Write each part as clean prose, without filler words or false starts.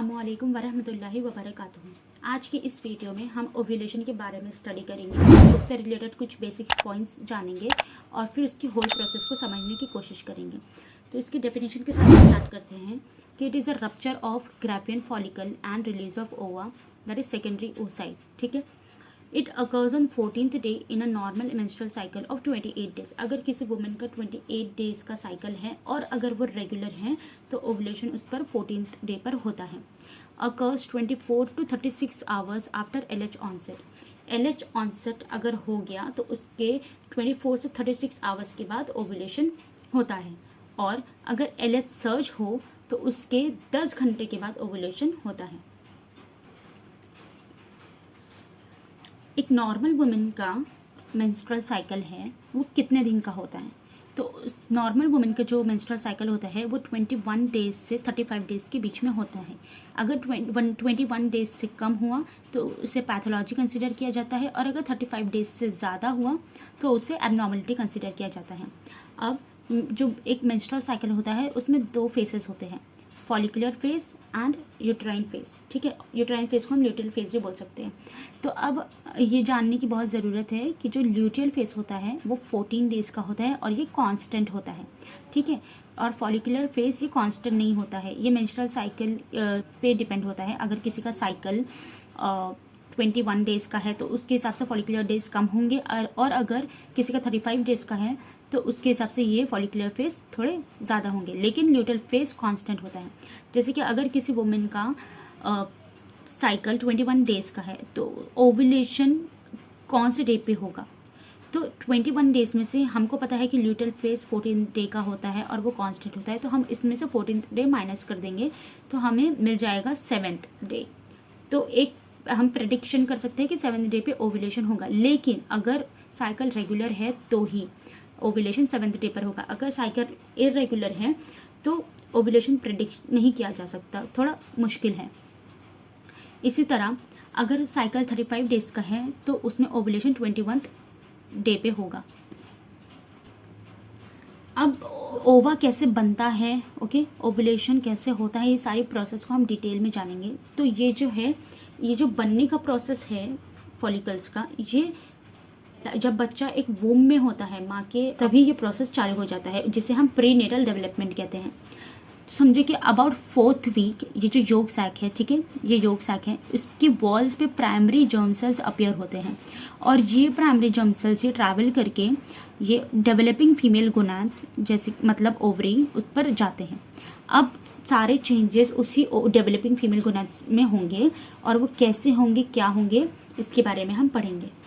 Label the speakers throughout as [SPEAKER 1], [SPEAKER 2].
[SPEAKER 1] अस्सलामुअलैकुम वरहमतुल्लाहि वबरकातुहू। आज की इस वीडियो में हम ओव्यूलेशन के बारे में स्टडी करेंगे, उससे रिलेटेड कुछ बेसिक पॉइंट्स जानेंगे और फिर उसकी होल प्रोसेस को समझने की कोशिश करेंगे। तो इसकी डेफिनेशन के साथ स्टार्ट करते हैं कि it is a rupture of Graafian follicle and release of ओवा, दैट इज सेकेंडरी oocyte। ठीक है, it occurs on 14th day in a normal menstrual cycle of 28 days. अगर किसी वुमेन का 28 डेज का साइकिल है और अगर वो रेगुलर है तो ओवुलेशन उस पर 14th डे पर होता है। Occurs 24 to 36 hours after LH onset. LH onset अगर हो गया तो उसके 24 से 36 आवर्स के बाद ओवुलेशन होता है, और अगर LH सर्ज हो तो उसके 10 घंटे के बाद ओवुलेशन होता है। एक नॉर्मल वुमेन का मेंस्ट्रुअल साइकिल है वो कितने दिन का होता है? तो नॉर्मल वुमेन का जो मेंस्ट्रुअल साइकिल होता है वो 21 डेज से 35 डेज के बीच में होता है। अगर 21 डेज से कम हुआ तो उसे पैथोलॉजी कंसिडर किया जाता है, और अगर 35 डेज से ज़्यादा हुआ तो उसे एबनॉर्मलिटी कंसिडर किया जाता है। अब जो एक मेंस्ट्रुअल साइकिल होता है उसमें 2 फेजेस होते हैं, follicular phase and uterine phase. ठीक है, यूट्राइन फेज को हम ल्यूटियल फेज भी बोल सकते हैं। तो अब ये जानने की बहुत ज़रूरत है कि जो ल्यूटियल फेज होता है वो 14 डेज का होता है और ये कांस्टेंट होता है। ठीक है, और फॉलिकुलर फेज ये कांस्टेंट नहीं होता है, ये मेंस्ट्रुअल साइकिल पे डिपेंड होता है। अगर किसी का साइकिल 21 डेज का है तो उसके हिसाब से फॉलिकुलर डेज कम होंगे, और अगर किसी का 35 डेज का है तो उसके हिसाब से ये फॉलिकुलर फेज थोड़े ज़्यादा होंगे, लेकिन ल्यूटियल फेज कांस्टेंट होता है। जैसे कि अगर किसी वुमेन का साइकिल 21 डेज का है तो ओवुलेशन कौन से डे पे होगा? तो 21 डेज में से हमको पता है कि ल्यूटियल फेज 14 डे का होता है और वो कांस्टेंट होता है, तो हम इसमें से 14th डे माइनस कर देंगे तो हमें मिल जाएगा 7th डे। तो एक हम प्रेडिक्शन कर सकते हैं कि 7th डे पे ओवुलेशन होगा, लेकिन अगर साइकिल रेगुलर है तो ही ओवुलेशन 7th डे पर होगा। अगर साइकिल इरेगुलर है तो ओवुलेशन प्रेडिक्ट नहीं किया जा सकता, थोड़ा मुश्किल है। इसी तरह अगर साइकिल 35 डेज का है तो उसमें ओवुलेशन 21th डे पे होगा। अब ओवा कैसे बनता है, ओके, ओवुलेशन कैसे होता है, ये सारी प्रोसेस को हम डिटेल में जानेंगे। तो ये जो है, ये जो बनने का प्रोसेस है फॉलिकल्स का, ये जब बच्चा एक वूम में होता है माँ के, तभी ये प्रोसेस चालू हो जाता है, जिसे हम प्रीनेटल डेवलपमेंट कहते हैं। तो समझो कि अबाउट 4th वीक ये जो योग सैक है, ठीक है, ये योग सैक है, इसकी वॉल्स पे प्राइमरी जर्म सेल्स अपीयर होते हैं, और ये प्राइमरी जर्म सेल्स ये ट्रैवल करके ये डेवलपिंग फीमेल गोनाड्स, जैसे मतलब ओवरी, उस पर जाते हैं। अब सारे चेंजेस उसी डेवलपिंग फीमेल गोनाड्स में होंगे, और वो कैसे होंगे, क्या होंगे, इसके बारे में हम पढ़ेंगे।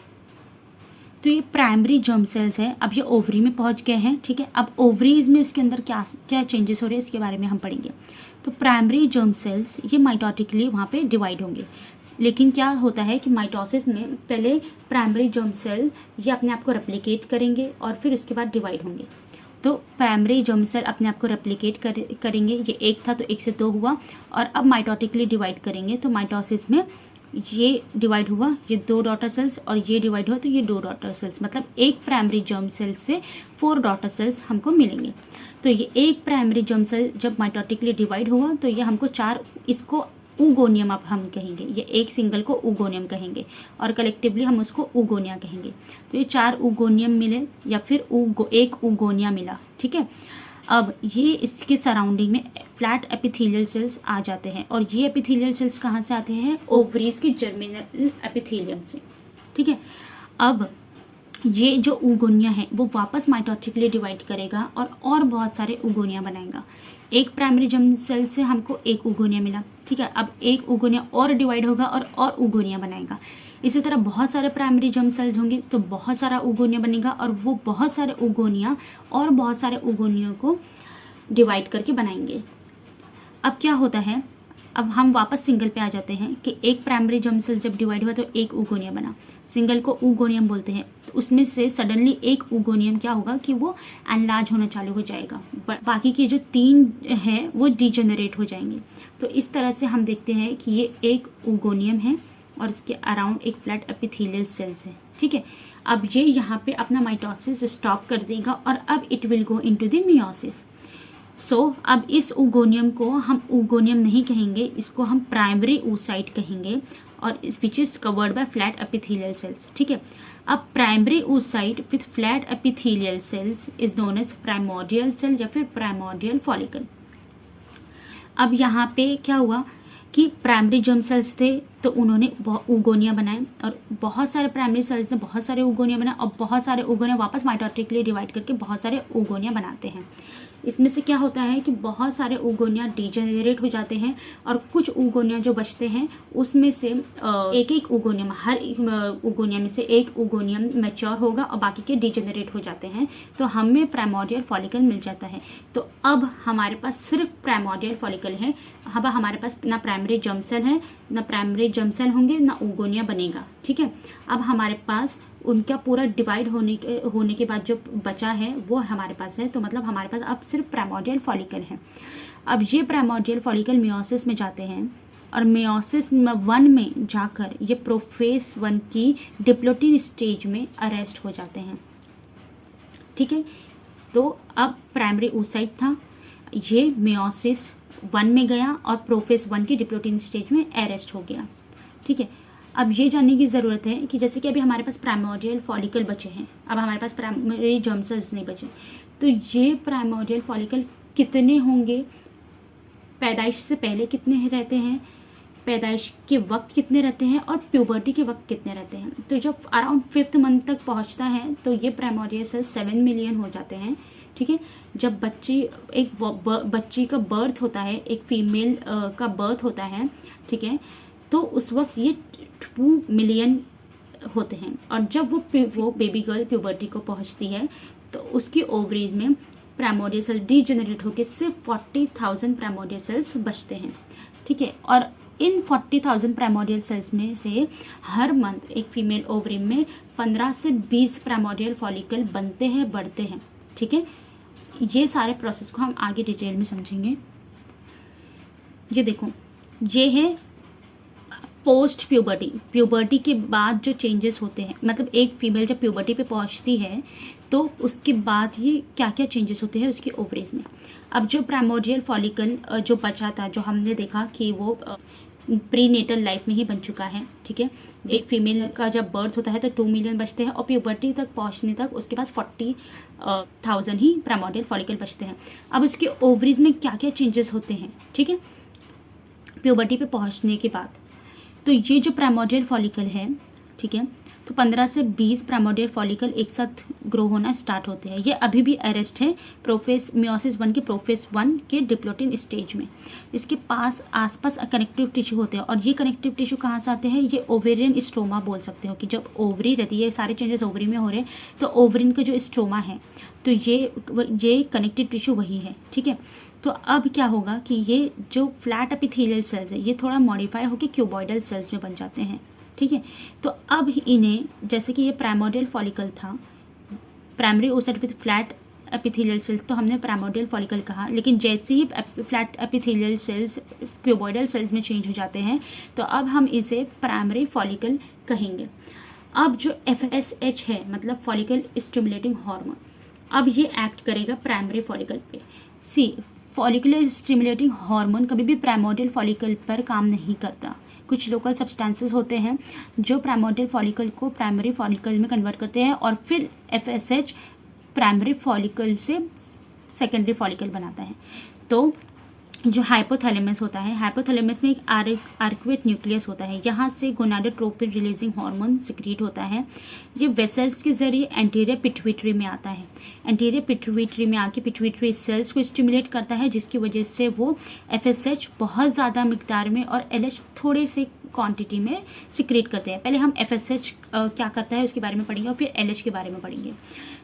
[SPEAKER 1] तो ये प्राइमरी जर्म सेल्स है, अब ये ओवरी में पहुंच गए हैं। ठीक है, अब ओवरीज में उसके अंदर क्या क्या चेंजेस हो रहे हैं इसके बारे में हम पढ़ेंगे। तो प्राइमरी जर्म सेल्स ये माइटोटिकली वहाँ पे डिवाइड होंगे, लेकिन क्या होता है कि माइटोसिस में पहले प्राइमरी जर्म सेल ये अपने आप को रेप्लिकेट करेंगे और फिर उसके बाद डिवाइड होंगे। तो प्राइमरी जर्म सेल अपने आप को रेप्लिकेट करेंगे, ये 1 था तो 1 से 2 हुआ, और अब माइटोटिकली डिवाइड करेंगे। तो माइटोसिस में ये डिवाइड हुआ, ये 2 डॉटर सेल्स, और ये डिवाइड हुआ तो ये 2 डॉटर सेल्स, मतलब एक प्राइमरी जर्म सेल से 4 डॉटर सेल्स हमको मिलेंगे। तो ये एक प्राइमरी जर्म सेल जब माइटोटिकली डिवाइड हुआ तो ये हमको 4, इसको ऊगोनियम अब हम कहेंगे, ये एक सिंगल को ऊगोनियम कहेंगे, और कलेक्टिवली हम उसको ऊगोनिया कहेंगे। तो ये 4 ऊगोनियम मिले या फिर एक ऊगोनिया मिला। ठीक है, अब ये इसके सराउंडिंग में फ्लैट एपिथेलियल सेल्स आ जाते हैं, और ये एपिथेलियल सेल्स कहाँ से आते हैं? ओवरीज की जर्मिनल एपिथेलियम से। ठीक है, अब ये जो ऊगोनिया है वो वापस माइटोटिकली डिवाइड करेगा और बहुत सारे ऊगोनिया बनाएगा। एक प्राइमरी जर्म सेल से हमको एक ऊगोनिया मिला। ठीक है, अब एक ऊगोनिया और डिवाइड होगा और ऊगोनिया बनाएगा। इसी तरह बहुत सारे प्राइमरी जर्म सेल्स होंगे तो बहुत सारा ऊगोनिया बनेगा, और वो बहुत सारे ऊगोनिया और बहुत सारे ऊगोनिया को डिवाइड करके बनाएंगे। अब क्या होता है, अब हम वापस सिंगल पे आ जाते हैं कि एक प्राइमरी जर्म सेल जब डिवाइड हुआ तो एक ऊगोनिया बना, सिंगल को ऊगोनियम बोलते हैं। तो उसमें से सडनली एक ऊगोनियम क्या होगा कि वो एनलार्ज होना चालू हो जाएगा, बाकी के जो 3 हैं वो डिजेनरेट हो जाएंगे। तो इस तरह से हम देखते हैं कि ये एक ऊगोनियम है और इसके अराउंड एक फ्लैट एपिथेलियल सेल्स है। ठीक है, अब ये यहाँ पे अपना माइटोसिस स्टॉप कर देगा और अब it will go into the meiosis. अब इस ओगोनियम को हम ओगोनियम नहीं कहेंगे, इसको हम प्राइमरी oocyte कहेंगे, और which is covered by flat epithelial cells. ठीक है, अब primary oocyte with flat epithelial cells is known as primordial cell या फिर प्राइमोर्डियल फॉलिकल। अब यहाँ पे क्या हुआ कि प्राइमरी जर्म सेल्स थे तो उन्होंने ओगोनिया बनाए, और बहुत सारे प्राइमरी सेल्स ने बहुत सारे ओगोनिया बनाए, और बहुत सारे ओगोनिया वापस माइटोटिकली डिवाइड करके बहुत सारे ओगोनिया बनाते हैं। इसमें से क्या होता है कि बहुत सारे ओगोनिया डिजेनरेट हो जाते हैं, और कुछ ओगोनिया जो बचते हैं उसमें से एक एक ओगोनियम, हर ओगोनिया में से एक ओगोनियम मैच्योर होगा और बाकी के डिजेनरेट हो जाते हैं, तो हमें प्राइमोर्डियल फॉलिकल मिल जाता है। तो अब हमारे पास सिर्फ प्राइमोर्डियल फॉलिकल है, अब हमारे पास ना प्राइमरी जर्म सेल है, ना प्राइमरी जर्म सेल होंगे, ना ओगोनिया बनेगा। ठीक है, अब हमारे पास उनका पूरा डिवाइड होने के बाद जो बचा है वो हमारे पास है, तो मतलब हमारे पास अब सिर्फ प्राइमोर्डियल फॉलिकल है। अब ये प्राइमोर्डियल फॉलिकल मियोसिस में जाते हैं, और मियोसिस 1 में जाकर ये प्रोफेज 1 की डिप्लोटिन स्टेज में अरेस्ट हो जाते हैं। ठीक है, तो अब प्राइमरी oocyte था, ये मियोसिस 1 में गया और प्रोफेज 1 की डिप्लोटिन स्टेज में अरेस्ट हो गया। ठीक है, अब ये जानने की ज़रूरत है कि जैसे कि अभी हमारे पास प्राइमोर्डियल फॉलिकल बचे हैं, अब हमारे पास प्राइमरी जर्म सेल्स नहीं बचे, तो ये प्राइमोर्डियल फॉलिकल कितने होंगे, पैदाइश से पहले कितने रहते हैं, पैदाइश के वक्त कितने रहते हैं, और प्यूबर्टी के वक्त कितने रहते हैं। तो जब अराउंड 5th मंथ तक पहुंचता है तो ये प्राइमोर्डियल सेल्स 7 मिलियन हो जाते हैं। ठीक है, जब बच्ची का बर्थ होता है, एक फीमेल का बर्थ होता है, ठीक है, तो उस वक्त ये 2 मिलियन होते हैं, और जब वो बेबी गर्ल प्यूबर्टी को पहुंचती है तो उसकी ओवरीज में प्राइमोर्डियल सेल डीजेनरेट होकर सिर्फ 40,000 प्राइमोर्डियल सेल्स बचते हैं। ठीक है, और इन 40,000 प्राइमोर्डियल सेल्स में से हर मंथ एक फीमेल ओवरी में 15 से 20 प्राइमोर्डियल फॉलिकल बनते हैं, बढ़ते हैं। ठीक है, ये सारे प्रोसेस को हम आगे डिटेल में समझेंगे। ये देखो, ये है पोस्ट प्यूबर्टी, प्यूबर्टी के बाद जो चेंजेस होते हैं, मतलब एक फीमेल जब प्यूबर्टी पे पहुंचती है तो उसके बाद ये क्या क्या चेंजेस होते हैं उसकी ओवरीज में। अब जो प्राइमोर्डियल फॉलिकल जो बचा था, जो हमने देखा कि वो प्रीनेटल लाइफ में ही बन चुका है। ठीक है, एक फीमेल का जब बर्थ होता है तो 2 मिलियन बचते हैं, और प्यूबर्टी तक पहुंचने तक उसके पास 40,000 ही प्राइमोर्डियल फॉलिकल बचते हैं। अब उसके ओवरीज में क्या क्या चेंजेस होते हैं, ठीक है, प्यूबर्टी पे पहुंचने के बाद। तो ये जो प्राइमोर्डियल फॉलिकल है, ठीक है, तो 15 से 20 प्राइमोर्डियल फॉलिकल एक साथ ग्रो होना स्टार्ट होते हैं। ये अभी भी अरेस्ट है प्रोफेज मियोसिस 1 के प्रोफेज 1 के डिप्लोटिन स्टेज में। इसके पास आसपास कनेक्टिव टिश्यू होते हैं, और ये कनेक्टिव टिश्यू कहाँ से आते हैं, ये ओवेरियन स्ट्रोमा बोल सकते हो कि जब ओवरी रहती है, सारे चेंजेस ओवरी में हो रहे हैं, तो ओवरिन का जो स्ट्रोमा है तो ये कनेक्टिव टिश्यू वही है। ठीक है, तो अब क्या होगा कि ये जो फ्लैट एपिथेलियल सेल्स है ये थोड़ा मॉडिफाई होकर क्यूबॉइडल सेल्स में बन जाते हैं। ठीक है, तो अब इन्हें, जैसे कि ये प्राइमोर्डियल फॉलिकल था, primary oocyte with flat epithelial cells, तो हमने प्राइमोर्डियल फॉलिकल कहा, लेकिन जैसे ही flat epithelial cells cuboidal cells में चेंज हो जाते हैं तो अब हम इसे प्राइमरी फॉलिकल कहेंगे। अब जो FSH है, मतलब फॉलिकल स्टिमुलेटिंग हार्मोन, अब ये एक्ट करेगा प्राइमरी फॉलिकल पे। फॉलिकुलर स्टिमुलेटिंग हार्मोन कभी भी प्राइमोर्डियल फॉलिकल पर काम नहीं करता। कुछ लोकल सब्सटेंसेस होते हैं जो प्राइमोर्डियल फॉलिकल को प्राइमरी फॉलिकल में कन्वर्ट करते हैं, और फिर FSH प्राइमरी फॉलिकल से सेकेंडरी फॉलिकल बनाता है। तो जो हाइपोथैलेमस होता है, हाइपोथैलेमस में एक आर्क्वेट न्यूक्लियस होता है, यहाँ से गोनाडोट्रोपिन रिलीजिंग हार्मोन सिक्रीट होता है। ये वेसल्स के जरिए एंटीरियर पिट्यूटरी में आता है, एंटीरियर पिट्यूटरी में आके पिट्यूटरी सेल्स को स्टिमुलेट करता है, जिसकी वजह से वो FSH बहुत ज़्यादा मिकदार में और LH थोड़े से क्वांटिटी में सिक्रेट करते हैं। पहले हम FSH क्या करता है उसके बारे में पढ़ेंगे और फिर LH के बारे में पढ़ेंगे।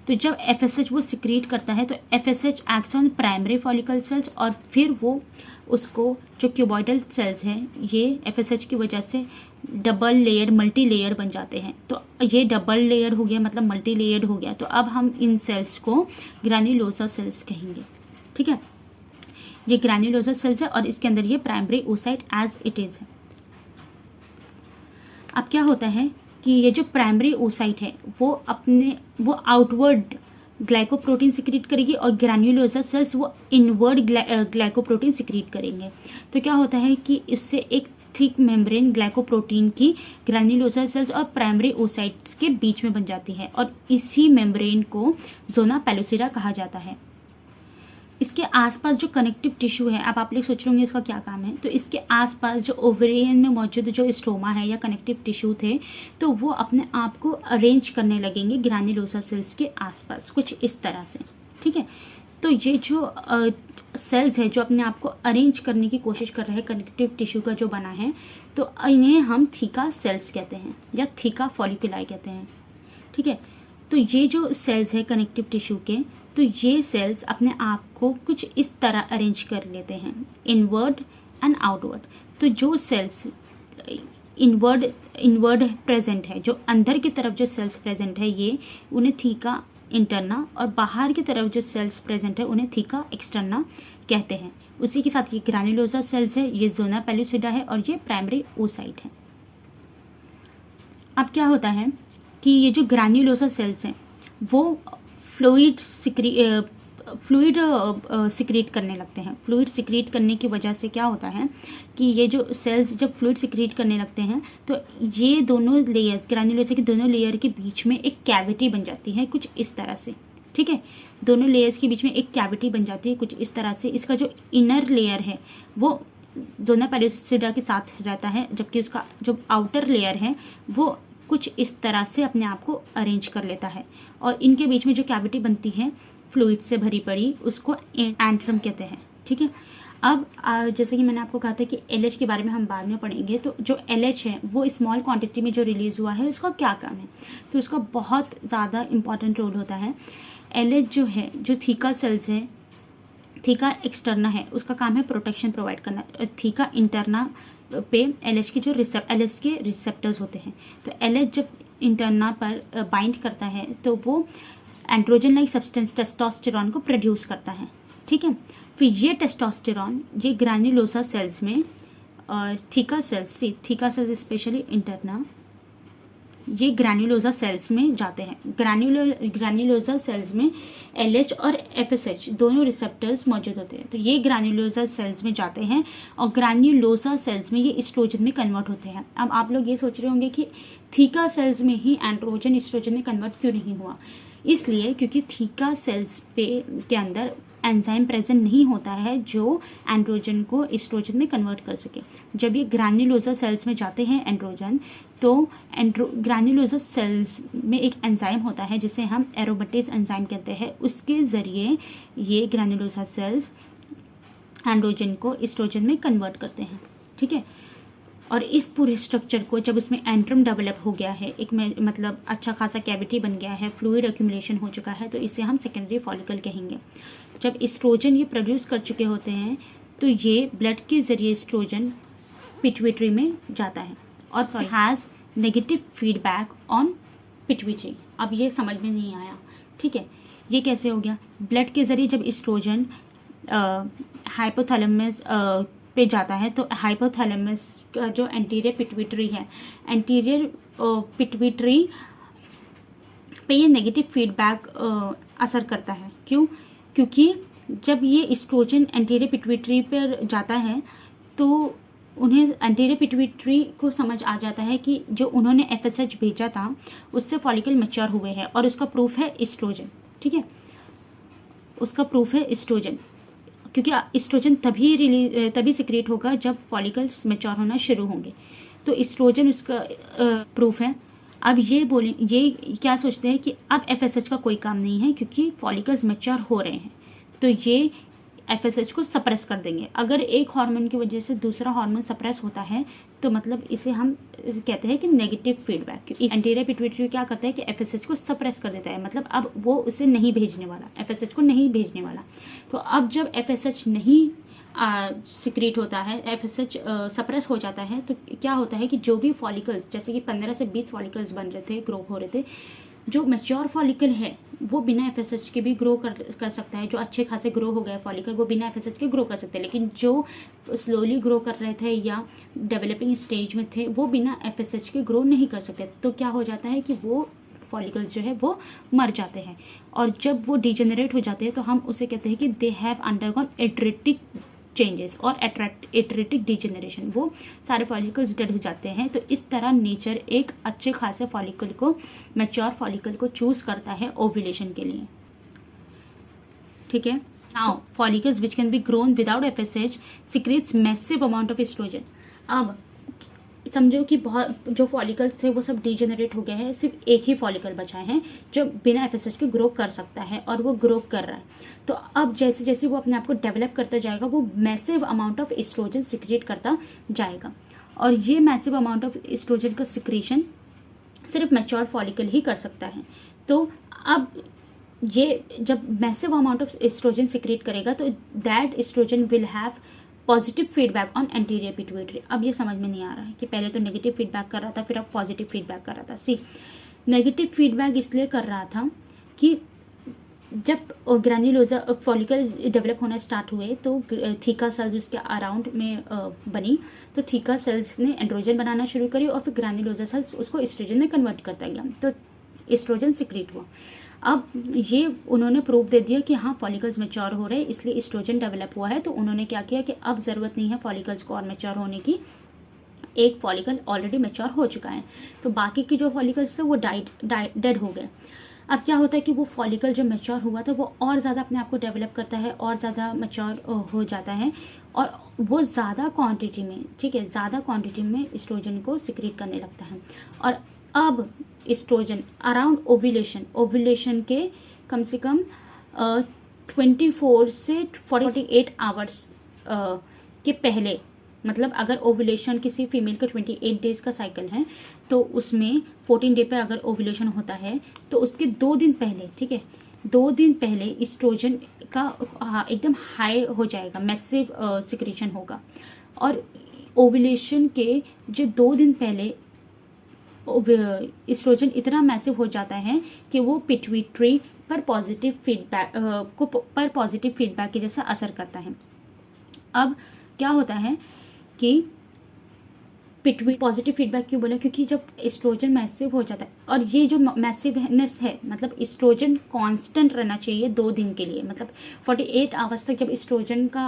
[SPEAKER 1] तो जब FSH वो सिक्रेट करता है तो FSH acts on primary follicle sales, और फिर वो उसको जो क्यूबॉइडल सेल्स हैं ये FSH की वजह से डबल लेयर मल्टी लेयर बन जाते हैं। तो ये डबल लेयर हो गया, मतलब मल्टी लेयर हो गया। तो अब हम इन सेल्स को ग्रैन्युलोसा सेल्स कहेंगे। ठीक है, ये ग्रैन्युलोसा सेल्स है और इसके अंदर ये primary oocyte as it is है। अब क्या होता है कि ये जो प्राइमरी oocyte है वो आउटवर्ड ग्लाइकोप्रोटीन सिक्रीट करेगी और ग्रैन्युलोसा सेल्स वो इनवर्ड ग्लाइकोप्रोटीन सिक्रीट करेंगे। तो क्या होता है कि इससे एक थिक मेम्ब्रेन ग्लाइकोप्रोटीन की ग्रैन्युलोसा सेल्स और प्राइमरी ओसाइट्स के बीच में बन जाती है और इसी मेम्ब्रेन को जोना पेलुसिडा कहा जाता है। इसके आसपास जो कनेक्टिव टिश्यू है, अब आप लोग सोच रहे होंगे इसका क्या काम है, तो इसके आसपास जो ओवेरियन में मौजूद जो स्ट्रोमा है या कनेक्टिव टिश्यू थे, तो वो अपने आप को अरेंज करने लगेंगे ग्रैन्युलोसा सेल्स के आसपास कुछ इस तरह से। ठीक है, तो ये जो सेल्स है जो अपने आप को अरेंज करने की कोशिश कर रहे हैं कनेक्टिव टिश्यू का जो बना है, तो इन्हें हम थीका सेल्स कहते हैं या थीका फॉलिकुलाई कहते हैं। ठीक है, तो ये जो सेल्स है कनेक्टिव टिश्यू के, तो ये सेल्स अपने आप को कुछ इस तरह अरेंज कर लेते हैं, इनवर्ड एंड आउटवर्ड। तो जो सेल्स इनवर्ड प्रेजेंट है, जो अंदर की तरफ जो सेल्स प्रेजेंट है, ये उन्हें थीका इंटरना, और बाहर की तरफ जो सेल्स प्रेजेंट है उन्हें थीका एक्सटर्ना कहते हैं। उसी के साथ ये ग्रैन्युलोसा सेल्स है, ये जोना पेलुसिडा है और ये प्राइमरी ओसाइट है। अब क्या होता है कि ये जो ग्रैन्युलोसा सेल्स हैं वो फ्लूइड सिक्रीट करने लगते हैं। फ्लूइड सिक्रीट करने की वजह से क्या होता है कि ये जो सेल्स जब फ्लूइड सिक्रीट करने लगते हैं तो ये दोनों लेयर्स, ग्रैन्युलोसा के दोनों लेयर के बीच में एक कैविटी बन जाती है कुछ इस तरह से। ठीक है, दोनों लेयर्स के बीच में एक कैविटी बन जाती है कुछ इस तरह से। इसका जो इनर लेयर है वो जोना पेलुसिडा के साथ रहता है, जबकि उसका जो आउटर लेयर है वो कुछ इस तरह से अपने आप को अरेंज कर लेता है, और इनके बीच में जो कैविटी बनती है फ्लूइड से भरी पड़ी, उसको एंट्रम कहते हैं। ठीक है, अब जैसे कि मैंने आपको कहा था कि एलएच के बारे में हम बाद में पढ़ेंगे, तो जो एलएच है वो स्मॉल क्वांटिटी में जो रिलीज हुआ है उसका क्या काम है, तो उसका बहुत ज़्यादा इंपॉर्टेंट रोल होता है। एलएच जो है, जो थीका सेल्स है, थीका एक्सटर्ना है, उसका काम है प्रोटेक्शन प्रोवाइड करना। थीका इंटरना पे एलएच के जो एलएच के रिसेप्टर्स होते हैं, तो एलएच जब इंटरना पर बाइंड करता है तो वो एंड्रोजन लाइक सब्सटेंस टेस्टोस्टेरॉन को प्रोड्यूस करता है। ठीक है, फिर ये टेस्टोस्टेरॉन ये ग्रैन्युलोसा सेल्स में थीका सेल्स स्पेशली इंटरना, ये ग्रैन्युलोसा सेल्स में जाते हैं। ग्रैन्युलोसा सेल्स में एलएच और एफएसएच दोनों रिसेप्टर्स मौजूद होते हैं, तो ये ग्रैन्युलोसा सेल्स में जाते हैं और ग्रैन्युलोसा सेल्स में ये एस्ट्रोजन में कन्वर्ट होते हैं। अब आप लोग ये सोच रहे होंगे कि थीका सेल्स में ही एंड्रोजन एस्ट्रोजन में कन्वर्ट क्यों नहीं हुआ, इसलिए क्योंकि थीका सेल्स के अंदर एंजाइम प्रेजेंट नहीं होता है जो एंड्रोजन को एस्ट्रोजन में कन्वर्ट कर सके। जब ये ग्रैन्युलोसा सेल्स में जाते हैं एंड्रोजन, तो ग्रैन्युलोसा सेल्स में एक एंजाइम होता है जिसे हम एरोमेटेज एंजाइम कहते हैं, उसके ज़रिए ये ग्रैन्युलोसा सेल्स एंड्रोजन को एस्ट्रोजन में कन्वर्ट करते हैं। ठीक है, और इस पूरे स्ट्रक्चर को जब उसमें एंट्रम डेवलप हो गया है, एक में मतलब अच्छा खासा कैविटी बन गया है, फ्लूइड एक्यूमुलेशन हो चुका है, तो इसे हम सेकेंडरी फॉलिकल कहेंगे। जब एस्ट्रोजन ये प्रोड्यूस कर चुके होते हैं तो ये ब्लड के ज़रिए एस्ट्रोजन पिट्यूटरी में जाता है और has negative feedback on pituitary. अब ये समझ में नहीं आया, ठीक है, ये कैसे हो गया? ब्लड के ज़रिए जब एस्ट्रोजन हाइपोथैलेमस पे जाता है तो हाइपोथैलेमस का जो एंटीरियर पिट्यूटरी है, एंटीरियर पिट्यूटरी पे ये नेगेटिव फीडबैक असर करता है। क्यों? क्योंकि जब ये एस्ट्रोजन एंटीरियर पिट्यूटरी पर जाता है तो उन्हें एंटीरियर पिट्यूटरी को समझ आ जाता है कि जो उन्होंने एफएसएच भेजा था उससे फॉलिकल मैच्योर हुए हैं, और उसका प्रूफ है एस्ट्रोजन। ठीक है, उसका प्रूफ है एस्ट्रोजन, क्योंकि एस्ट्रोजन तभी सिक्रेट होगा जब फॉलिकल्स मैच्योर होना शुरू होंगे, तो एस्ट्रोजन उसका प्रूफ है। अब ये क्या सोचते हैं कि अब एफएसएच का कोई काम नहीं है क्योंकि फॉलिकल्स मैच्योर हो रहे हैं, तो ये एफएसएच को सप्रेस कर देंगे। अगर एक हार्मोन की वजह से दूसरा हार्मोन सप्रेस होता है तो मतलब इसे हम कहते हैं कि नेगेटिव फीडबैक। एंटीरियर पिट्यूटरी क्या करता है कि एफएसएच को सप्रेस कर देता है, मतलब अब वो उसे नहीं भेजने वाला, एफएसएच को नहीं भेजने वाला। तो अब जब एफएसएच नहीं सिक्रीट होता है, एफएसएच सप्रेस हो जाता है, तो क्या होता है कि जो भी फॉलिकल्स, जैसे कि 15 से 20 फॉलिकल्स बन रहे थे, ग्रो हो रहे थे, जो मैच्योर फॉलिकल है वो बिना एफएसएच के भी ग्रो कर सकता है। जो अच्छे खासे ग्रो हो गए फॉलिकल वो बिना एफएसएच के ग्रो कर सकते हैं, लेकिन जो स्लोली ग्रो कर रहे थे या डेवलपिंग स्टेज में थे वो बिना एफएसएच के ग्रो नहीं कर सकते। तो क्या हो जाता है कि वो फॉलिकल्स जो है वो मर जाते हैं, और जब वो डिजेनरेट हो जाते हैं तो हम उसे कहते हैं कि they have undergone atretic changes और एट्रेटिक डिजेनरेशन, वो सारे फॉलिकल्स डेड हो जाते हैं। तो इस तरह नेचर एक अच्छे खासे फॉलिकल को, मैच्योर फॉलिकल को चूज करता है ओव्यूलेशन के लिए। ठीक है, now follicles which can be grown without FSH secrets massive amount of estrogen. अब समझो कि बहुत जो फॉलिकल्स थे वो सब डिजेनरेट हो गए हैं, सिर्फ एक ही फॉलिकल बचा है जो बिना एफएसएच के ग्रो कर सकता है, और वो ग्रो कर रहा है। तो अब जैसे जैसे वो अपने आप को डेवलप करता जाएगा वो massive amount of estrogen secrete करता जाएगा, और ये मैसिव अमाउंट ऑफ एस्ट्रोजन का सिक्रेशन सिर्फ मैच्योर फॉलिकल ही कर सकता है। तो अब ये जब massive amount of estrogen secrete करेगा तो that estrogen will have positive feedback on anterior pituitary. अब ये समझ में नहीं आ रहा है कि पहले तो नेगेटिव फीडबैक कर रहा था फिर अब पॉजिटिव फीडबैक कर रहा था। सी, नेगेटिव फीडबैक इसलिए कर रहा था कि जब ग्रैन्युलोसा फॉलिकल डेवलप होना स्टार्ट हुए तो थीका सेल्स उसके अराउंड में बनी, तो थीका सेल्स ने एंड्रोजन बनाना शुरू करी और फिर ग्रैन्युलोसा सेल्स उसको एस्ट्रोजन में कन्वर्ट करता गया, तो एस्ट्रोजन सिक्रेट हुआ। अब ये उन्होंने प्रूव दे दिया कि हाँ फॉलिकल्स मैच्योर हो रहे हैं इसलिए एस्ट्रोजन डेवलप हुआ है, तो उन्होंने क्या किया कि अब ज़रूरत नहीं है फॉलिकल्स को और मैच्योर होने की, एक फॉलिकल ऑलरेडी मैच्योर हो चुका है, तो बाकी की जो फॉलिकल्स थे वो डेड हो गए। अब क्या होता है कि वो फॉलिकल जो मैच्योर हुआ था वो और ज़्यादा अपने आप को डेवलप करता है और ज़्यादा मैच्योर हो जाता है, और वो ज़्यादा क्वांटिटी में, ठीक है, ज़्यादा क्वांटिटी में एस्ट्रोजन को सिक्रेट करने लगता है। और अब एस्ट्रोजन अराउंड ओव्यूलेशन के कम से कम 24 से 48 आवर्स के पहले, मतलब अगर ओव्यूलेशन किसी फीमेल का 28 डेज का साइकिल है तो उसमें 14 डे पे अगर ओव्यूलेशन होता है तो उसके 2 दिन पहले, ठीक है, 2 दिन पहले एस्ट्रोजन का एकदम हाई हो जाएगा, मैसिव सिक्रेशन होगा। और ओव्यूलेशन के जो 2 दिन पहले एस्ट्रोजन इतना मैसिव हो जाता है कि वो पिट्यूटरी पर पॉजिटिव फीडबैक के जैसा असर करता है। अब क्या होता है कि पॉजिटिव फीडबैक क्यों बोला, क्योंकि जब एस्ट्रोजन मैसिव हो जाता है, और ये जो मैसिवनेस है मतलब एस्ट्रोजन कांस्टेंट रहना चाहिए 2 दिन के लिए, मतलब 48 आवर्स तक जब एस्ट्रोजन का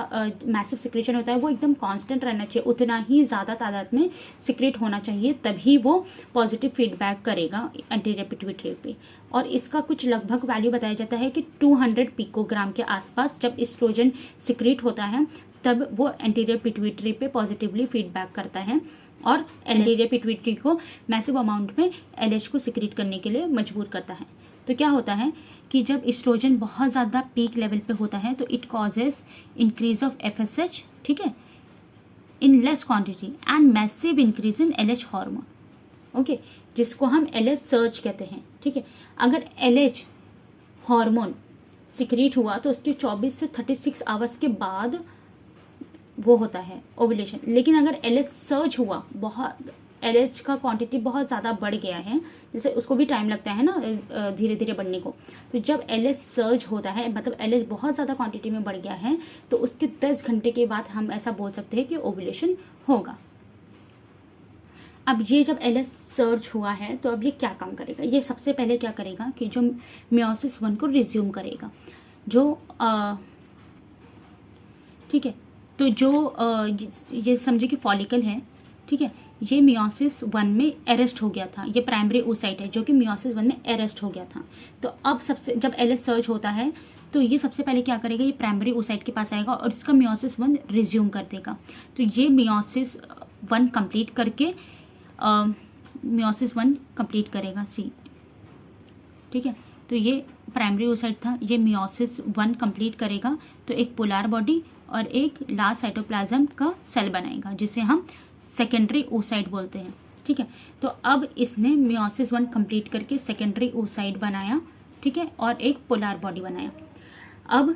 [SPEAKER 1] मैसिव सिक्रेशन होता है वो एकदम कांस्टेंट रहना चाहिए, उतना ही ज़्यादा तादाद में सिक्रेट होना चाहिए, तभी वो पॉजिटिव फीडबैक करेगा एंटीरियर पिट्यूटरी पे। और इसका कुछ लगभग वैल्यू बताया जाता है कि 200 पिकोग्राम के आसपास जब एस्ट्रोजन सिक्रेट होता है तब वो एंटीरियर पिट्यूटरी पे पॉजिटिवली फीडबैक करता है और एंटीरियर पिट्यूटरी को मैसिव अमाउंट में एलएच को सिक्रेट करने के लिए मजबूर करता है। तो क्या होता है कि जब एस्ट्रोजन बहुत ज़्यादा पीक लेवल पे होता है तो it causes increase of FSH, ठीक है, in less quantity and massive increase in LH hormone, okay, जिसको हम एलएच सर्ज कहते हैं, ठीक है। अगर एलएच हार्मोन सिक्रेट हुआ तो उसके 24 से 36 आवर्स के बाद वो होता है ओव्यूलेशन, लेकिन अगर एलएच सर्ज हुआ, बहुत एलएच का क्वांटिटी बहुत ज़्यादा बढ़ गया है, जैसे उसको भी टाइम लगता है ना धीरे धीरे बढ़ने को, तो जब एलएच सर्ज होता है मतलब एलएच बहुत ज़्यादा क्वांटिटी में बढ़ गया है तो उसके 10 घंटे के बाद हम ऐसा बोल सकते हैं कि ओव्यूलेशन होगा। अब ये जब एलएच सर्ज हुआ है तो अब ये क्या काम करेगा, ये सबसे पहले क्या करेगा कि जो मियोसिस 1 को रिज्यूम करेगा, जो ठीक है, तो जो ये समझे कि फॉलिकल है, ठीक है, ये मियोसिस 1 में अरेस्ट हो गया था, ये प्राइमरी oocyte है जो कि मियोसिस 1 में अरेस्ट हो गया था। तो अब सबसे जब एलएच सर्ज होता है तो ये सबसे पहले क्या करेगा, ये प्राइमरी oocyte के पास आएगा और इसका मियोसिस 1 रिज्यूम कर देगा। तो ये मियोसिस 1 कंप्लीट करके मियोसिस 1 कंप्लीट करेगा, सी, ठीक है। तो ये प्राइमरी oocyte था, ये मियोसिस 1 कंप्लीट करेगा तो एक पोलर बॉडी और एक लार्ज साइटोप्लाज्म का सेल बनाएगा जिसे हम सेकेंडरी oocyte बोलते हैं, ठीक है। तो अब इसने मियोसिस 1 कंप्लीट करके सेकेंडरी oocyte बनाया, ठीक है, और एक पोलर बॉडी बनाया। अब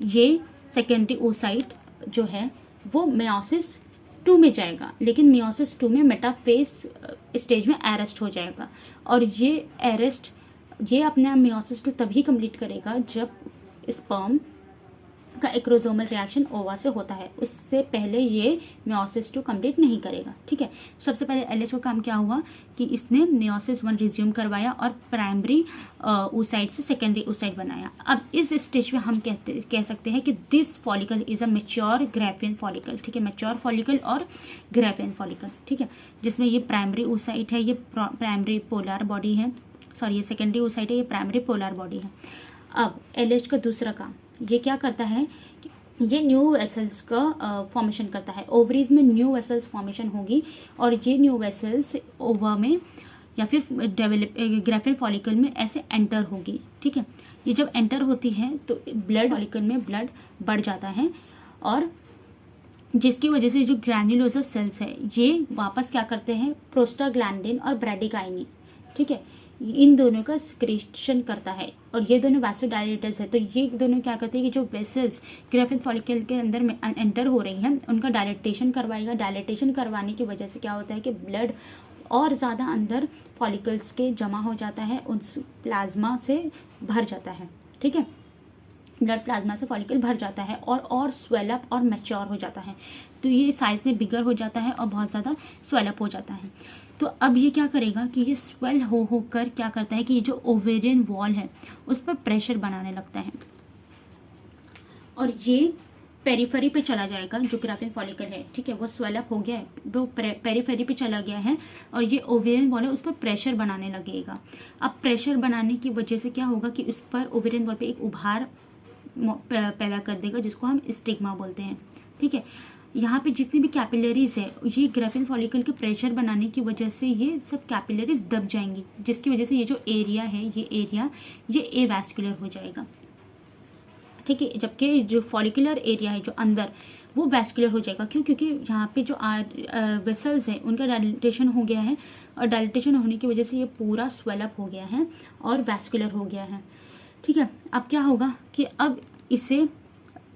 [SPEAKER 1] ये सेकेंडरी oocyte जो है वो मियोसिस 2 में जाएगा, लेकिन मियोसिस 2 में मेटाफेज स्टेज में अरेस्ट हो जाएगा, और ये अपना मियोसिस 2 तभी कंप्लीट करेगा जब स्पर्म का एक्रोसोमल रिएक्शन ओवा से होता है, उससे पहले ये मियोसिस 2 कंप्लीट नहीं करेगा। ठीक है, सबसे पहले एलएच का काम क्या हुआ कि इसने मियोसिस 1 रिज्यूम करवाया और प्राइमरी oocyte से सेकेंडरी oocyte बनाया। अब इस स्टेज पे हम कह सकते हैं कि this follicle is a mature Graafian follicle. ठीक है, मैच्योर फॉलिकल और ग्राफियन फॉलिकल। ठीक है, जिसमें ये प्राइमरी oocyte है, ये प्राइमरी पोलर बॉडी है, सॉरी ये सेकेंडरी oocyte है, ये प्राइमरी पोलर बॉडी है। अब एलएच का दूसरा काम ये क्या करता है कि ये न्यू वेसल्स का फॉर्मेशन करता है। ओवरीज में न्यू वेसल्स फॉर्मेशन होगी और ये न्यू वेसल्स ओवा में या फिर ग्राफियन फॉलिकल में ऐसे एंटर होगी। ठीक है, ये जब एंटर होती है तो ब्लड फॉलिकल में ब्लड बढ़ जाता है और जिसकी वजह से जो ग्रैन्युलोसस सेल्स है ये वापस क्या करते हैं, प्रोस्टाग्लैंडिन और ब्रैडिकाइनिन, ठीक है, इन दोनों का सिक्रीशन करता है और ये दोनों वैसोडायलेटर्स है। तो ये दोनों क्या करते हैं कि जो वेसल्स ग्राफियन फॉलिकल के अंदर में एंटर हो रही हैं उनका डायलेटेशन करवाएगा। डायलेटेशन करवाने की वजह से क्या होता है कि ब्लड और ज़्यादा अंदर फॉलिकल्स के जमा हो जाता है, उस प्लाज्मा से भर जाता है। ठीक है, ब्लड प्लाज्मा से फॉलिकल भर जाता है और स्वेलअप और मैच्योर हो जाता है। तो ये साइज में बिगर हो जाता है और बहुत ज़्यादा स्वेलअप हो जाता है। तो अब ये क्या करेगा कि ये स्वेल हो कर क्या करता है कि ये जो ओवेरियन वॉल है उस पर प्रेशर बनाने लगता है और ये पेरीफेरी पे चला जाएगा। जो ग्राफियन फॉलिकल है, ठीक है, वो स्वेलअप हो गया है, वो पेरीफेरी पे चला गया है और ये ओवेरियन वॉल है उस पर प्रेशर बनाने लगेगा। अब प्रेशर बनाने की वजह से क्या होगा कि उस पर ओवेरियन वॉल पे एक उभार पैदा कर देगा जिसको हम स्टिग्मा बोलते हैं। ठीक है, यहाँ पे जितनी भी कैपिलरीज है ये ग्राफियन फॉलिकल के प्रेशर बनाने की वजह से ये सब कैपिलरीज दब जाएंगी, जिसकी वजह से ये जो एरिया है ये एवैस्कुलर हो जाएगा। ठीक है, जबकि जो फॉलिकुलर एरिया है जो अंदर वो वैस्कुलर हो जाएगा। क्यों? क्योंकि यहाँ पे जो वेसल्स है उनका डायलिटेशन हो गया है और डायलिटेशन होने की वजह से ये पूरा स्वेलअप हो गया है और वैस्कुलर हो गया है। ठीक है, अब क्या होगा कि अब इसे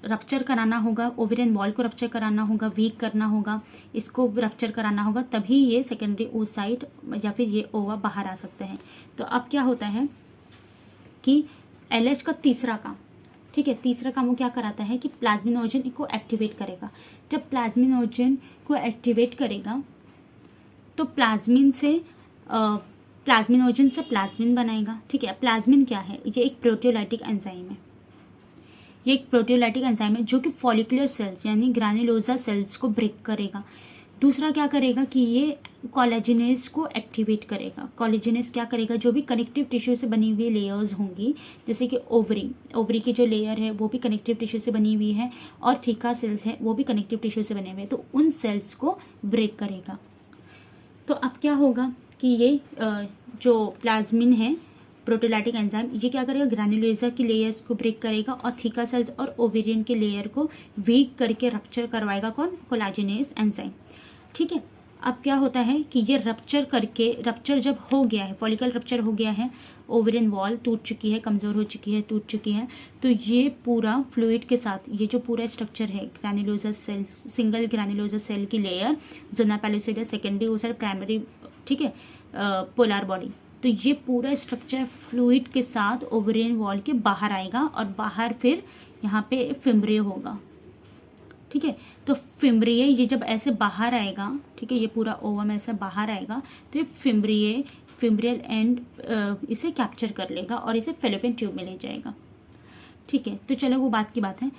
[SPEAKER 1] रप्चर कराना होगा, ओवेरियन वॉल को रप्चर कराना होगा, वीक करना होगा, इसको रप्चर कराना होगा, तभी ये सेकेंडरी oocyte या फिर ये ओवा बाहर आ सकते हैं। तो अब क्या होता है कि एलएच का तीसरा काम, ठीक है, तीसरा काम वो क्या कराता है कि प्लाज्मिनोजन को एक्टिवेट करेगा। जब प्लाज्मिनोजन को एक्टिवेट करेगा तो प्लाज्मिनोजन से प्लाज्मिन बनाएगा। ठीक है, प्लाज्मिन क्या है? ये एक प्रोटियोलाइटिक एंजाइम है। ये एक प्रोटियोलाइटिक एंजाइम है जो कि फॉलिकुलर सेल्स यानी ग्रैन्युलोसा सेल्स को ब्रेक करेगा। दूसरा क्या करेगा कि ये कोलेजिनेज को एक्टिवेट करेगा। कोलेजिनेज क्या करेगा? जो भी कनेक्टिव टिश्यू से बनी हुई लेयर्स होंगी, जैसे कि ओवरी की जो लेयर है वो भी कनेक्टिव टिश्यू से बनी हुई है और थीका सेल्स है वो भी कनेक्टिव टिश्यू से बने हुए हैं, तो उन सेल्स को ब्रेक करेगा। तो अब क्या होगा कि ये जो प्लाज्मिन है प्रोटियोलाइटिक एंजाइम, ये क्या करेगा? ग्रैन्युलोसा की लेयर्स को ब्रेक करेगा और थीका सेल्स और ओवेरियन के लेयर को वीक करके रप्चर करवाएगा। कौन? कोलाजिनेज एंजाइम। ठीक है, अब क्या होता है कि ये रप्चर जब हो गया है, फॉलिकल रप्चर हो गया है, ओवेरियन वॉल टूट चुकी है, कमज़ोर हो चुकी है, टूट चुकी है, तो ये पूरा फ्लूइड के साथ ये जो पूरा स्ट्रक्चर है granulosa cell, single granulosa cell की layer, zona pellucida, secondary oocyte, primary, ठीक है, पोलर बॉडी, तो ये पूरा स्ट्रक्चर फ्लूइड के साथ ओवेरियन वॉल के बाहर आएगा और बाहर फिर यहाँ पे फिम्ब्रिय होगा। ठीक है, तो फिम्ब्रिय ये जब ऐसे बाहर आएगा, ठीक है, ये पूरा ओवम ऐसे बाहर आएगा तो ये फिम्ब्रियल एंड इसे कैप्चर कर लेगा और इसे फैलोपियन ट्यूब में ले जाएगा। ठीक है, तो चलो वो बात की बात है।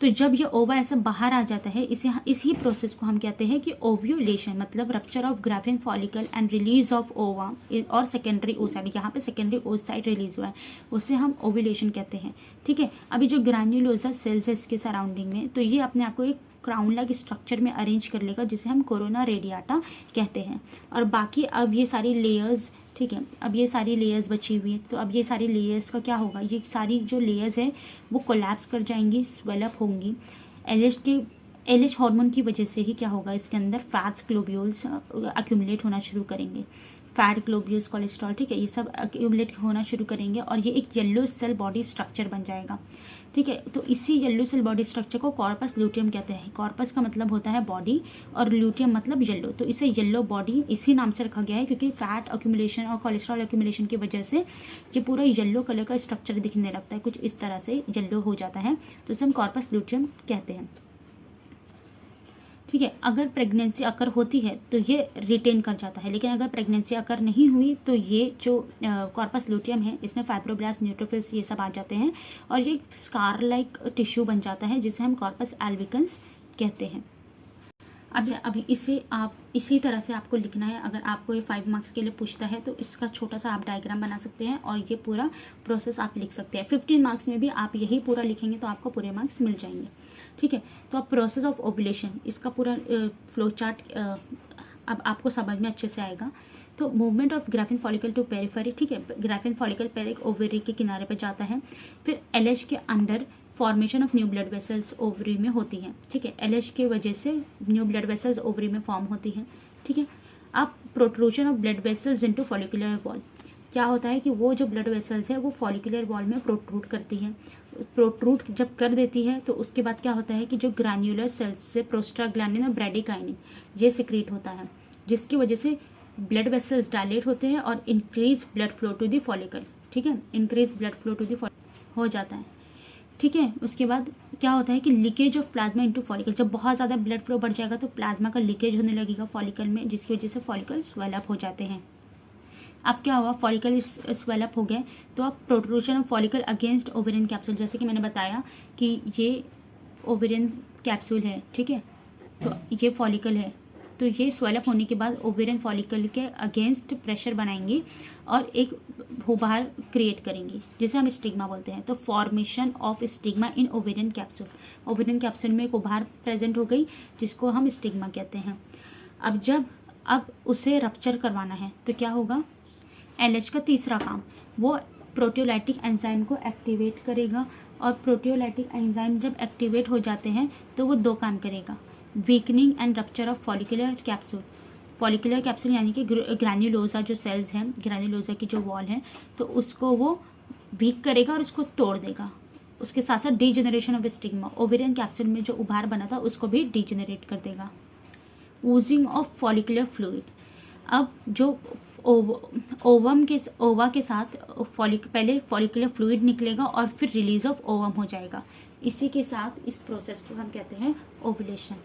[SPEAKER 1] तो जब ये ओवा ऐसा बाहर आ जाता है, इसी प्रोसेस को हम कहते हैं कि ओव्यूलेशन, मतलब rupture of Graafian follicle and release of ओवा और सेकेंडरी oocyte। यहाँ पे सेकेंडरी oocyte रिलीज हुआ है, उसे हम ओव्यूलेशन कहते हैं। ठीक है, अभी जो ग्रैन्युलोसा सेल्स है इसके सराउंडिंग में, तो ये अपने आप को एक क्राउन लाइक स्ट्रक्चर में अरेंज कर लेगा जिसे हम कोरोना रेडियाटा कहते हैं। और बाकी अब ये सारी लेयर्स, ठीक है, अब ये सारी लेयर्स बची हुई है, तो अब ये सारी लेयर्स का क्या होगा? ये सारी जो लेयर्स है वो कोलैप्स कर जाएंगी, स्वेलअप होंगी। एलएच हार्मोन की वजह से ही क्या होगा? इसके अंदर फैट्स ग्लोब्यूल्स अक्यूमुलेट होना शुरू करेंगे। फैट, ग्लोब्यूल्स, कोलेस्ट्रॉल, ठीक है, ये सब एक्यूमुलेट होना शुरू करेंगे और ये एक येलो सेल बॉडी स्ट्रक्चर बन जाएगा, ठीक है। तो इसी येलो सेल बॉडी स्ट्रक्चर को कॉर्पस ल्यूटियम कहते हैं। कॉर्पस का मतलब होता है बॉडी और ल्यूटियम मतलब येलो, तो इसे येलो बॉडी इसी नाम से रखा गया है क्योंकि फैट एक्यूमुलेशन और कोलेस्ट्रॉल एक्यूमुलेशन की वजह से ये पूरा येलो कलर का स्ट्रक्चर दिखने लगता है, कुछ इस तरह से येलो हो जाता है, तो इसे हम कॉर्पस ल्यूटियम कहते हैं, ठीक है। अगर प्रेगनेंसी अकर होती है तो ये रिटेन कर जाता है, लेकिन अगर प्रेगनेंसी अकर नहीं हुई तो ये जो कॉर्पस ल्यूटियम है इसमें फाइब्रोब्लास्ट, न्यूट्रोफिल्स ये सब आ जाते हैं और ये स्कार लाइक टिश्यू बन जाता है जिसे हम कॉर्पस एल्बिकन्स कहते हैं। अच्छा, अभी इसे आप इसी तरह से आपको लिखना है। अगर आपको ये 5 मार्क्स के लिए पूछता है तो इसका छोटा सा आप डायग्राम बना सकते हैं और ये पूरा प्रोसेस आप लिख सकते हैं। 15 मार्क्स में भी आप यही पूरा लिखेंगे तो आपको पूरे मार्क्स मिल जाएंगे, ठीक है। तो अब प्रोसेस ऑफ ओव्यूलेशन, इसका पूरा फ्लो चार्ट अब आपको समझ में अच्छे से आएगा। तो movement of Graafian follicle to periphery, ठीक है, ग्राफिन फॉलिकल पहले ओवरी के किनारे पर जाता है, फिर एलएच के अंदर formation of new blood vessels ovary में होती हैं, ठीक है, एलएच की वजह से न्यू ब्लड वेसल्स ओवरी में फॉर्म होती हैं, ठीक है। अब protrusion of blood vessels into follicular wall, क्या होता है कि वो जो ब्लड वेसल्स है वो फॉलिकुलर वॉल में प्रोट्रूट करती है। प्रोट्रूट जब कर देती है तो उसके बाद क्या होता है कि जो ग्रैन्युलर सेल्स से प्रोस्टाग्लैंडिन और ब्रैडिकाइनिन ये सिक्रीट होता है, जिसकी वजह से ब्लड वेसल्स डायलेट होते हैं और increase blood flow to the follicle, ठीक है, increase blood flow to the हो जाता है, ठीक है। उसके बाद क्या होता है कि leakage of plasma into follicle, जब बहुत ज़्यादा ब्लड फ्लो बढ़ जाएगा तो प्लाज्मा का लीकेज होने लगेगा फॉलिकल में, जिसकी वजह से फॉलिकल स्वेल अप हो जाते हैं। अब क्या हुआ, फॉलिकल स्वेल अप हो गए तो अब protrusion of follicle against ovarian capsule, जैसे कि मैंने बताया कि ये ओवेरियन कैप्सूल है, ठीक है, तो ये फॉलिकल है, तो ये स्वेल अप होने के बाद ओवेरियन फॉलिकल के अगेंस्ट प्रेशर बनाएंगे और एक उभार क्रिएट करेंगे जिसे हम स्टिग्मा बोलते हैं। तो formation of stigma in ovarian capsule, ovarian capsule में एक उभार प्रेजेंट हो गई जिसको हम स्टिग्मा कहते हैं। अब उसे रप्चर करवाना है तो क्या होगा, एलएच का तीसरा काम, वो प्रोटियोलाइटिक एंजाइम को एक्टिवेट करेगा और प्रोटियोलाइटिक एंजाइम जब एक्टिवेट हो जाते हैं तो वो 2 काम करेगा, weakening and rupture of follicular capsule, follicular capsule यानी कि ग्रैन्युलोजा जो सेल्स हैं, ग्रैन्युलोजा की जो वॉल है तो उसको वो वीक करेगा और उसको तोड़ देगा। उसके साथ साथ degeneration of stigma, ovarian capsule में जो उभार बना था उसको भी डीजेनरेट कर देगा। वूजिंग ऑफ फॉलिकुलर फ्लूइड, अब जो ओवा के साथ पहले फॉलिकुलर फ्लूइड निकलेगा और फिर रिलीज ऑफ ओवम हो जाएगा। इसी के साथ इस प्रोसेस को हम कहते हैं ओव्यूलेशन।